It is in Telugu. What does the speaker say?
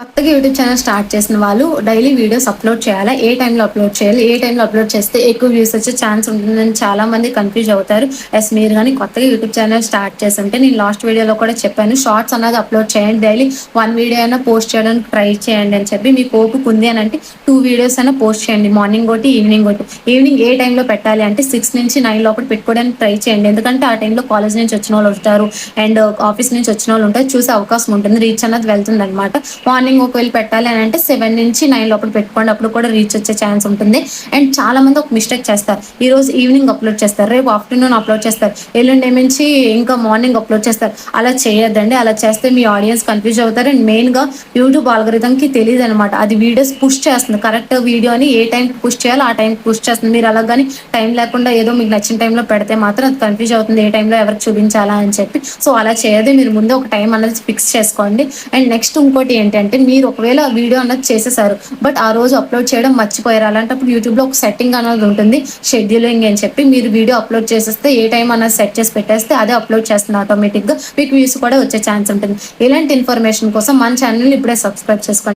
కొత్తగా యూట్యూబ్ ఛానల్ స్టార్ట్ చేసిన వాళ్ళు డైలీ వీడియోస్ అప్లోడ్ చేయాలా? ఏ టైంలో అప్లోడ్ చేయాలి? ఏ టైంలో అప్లోడ్ చేస్తే ఎక్కువ వ్యూస్ వచ్చే ఛాన్స్ ఉంటుందని చాలా మంది కన్‌ఫ్యూజ్ అవుతారు. మీరు గాని కొత్తగా యూట్యూబ్ ఛానల్ స్టార్ట్ చేసుంటే నేను లాస్ట్ వీడియోలో కూడా చెప్పాను. షార్ట్స్ అన్నది అప్లోడ్ చేయండి. డైలీ 1 వీడియో అయినా పోస్ట్ చేయడానికి ట్రై చేయండి అని చెప్పి. మీకు ఓపిక ఉంది అనంటే 2 వీడియోస్ అయినా పోస్ట్ చేయండి. మార్నింగ్ ఒకటి, ఈవినింగ్ ఒకటి. ఈవినింగ్ ఏ టైంలో పెట్టాలి అంటే 6-9 లోపల పెట్టుకోవడానికి ట్రై చేయండి. ఎందుకంటే ఆ టైంలో కాలేజ్ నుంచి వచ్చినోళ్ళు ఉంటారు. అండ్ ఆఫీస్ నుంచి వచ్చినోళ్ళు ఉంటారు. చూసే అవకాశం ఉంటుంది. రీచ్ అన్నది వెళ్తుందనమాట. మార్నింగ్ ఒకవేళ పెట్టాలి అని అంటే 7-9 లోపల పెట్టుకోండి. అప్పుడు కూడా రీచ్ వచ్చే ఛాన్స్ ఉంటుంది. అండ్ చాలా మంది ఒక మిస్టేక్ చేస్తారు. ఈ రోజు ఈవినింగ్ అప్లోడ్ చేస్తారు, రేపు ఆఫ్టర్నూన్ అప్లోడ్ చేస్తారు, ఎల్లుండి నుంచి ఇంకా మార్నింగ్ అప్లోడ్ చేస్తారు. అలా చేయొద్దండి. అలా చేస్తే మీ ఆడియన్స్ కన్ఫ్యూజ్ అవుతారు. అండ్ మెయిన్గా యూట్యూబ్ ఆల్గరిథం కి తెలియదు అనమాట. అది వీడియోస్ పుష్ చేస్తుంది. కరెక్ట్ వీడియోని ఏ టైంకి పుష్ చేయాలో ఆ టైంకి పుష్ చేస్తుంది. మీరు అలా కానీ టైం లేకుండా ఏదో మీకు నచ్చిన టైంలో పెడితే మాత్రం అది కన్ఫ్యూజ్ అవుతుంది. ఏ టైంలో ఎవరికి చూపించాలా అని చెప్పి. సో అలా చేయదు. మీరు ముందే ఒక టైం అనేది ఫిక్స్ చేసుకోండి. అండ్ నెక్స్ట్ ఇంకోటి ఏంటంటే, మీరు ఒకవేళ వీడియో అన్నది చేసేసారు, బట్ ఆ రోజు అప్లోడ్ చేయడం మర్చిపోయారు. అలాంటప్పుడు యూట్యూబ్లో ఒక సెట్టింగ్ అనేది ఉంటుంది, షెడ్యూలింగ్ అని చెప్పి. మీరు వీడియో అప్లోడ్ చేసేస్తే ఏ టైం అన్నది సెట్ చేసి పెట్టేస్తే అదే అప్లోడ్ చేస్తుంది ఆటోమేటిక్గా. మీకు వ్యూస్ కూడా వచ్చే ఛాన్స్ ఉంటుంది. ఇలాంటి ఇన్ఫర్మేషన్ కోసం మన ఛానల్ని ఇప్పుడే సబ్స్క్రైబ్ చేసుకోండి.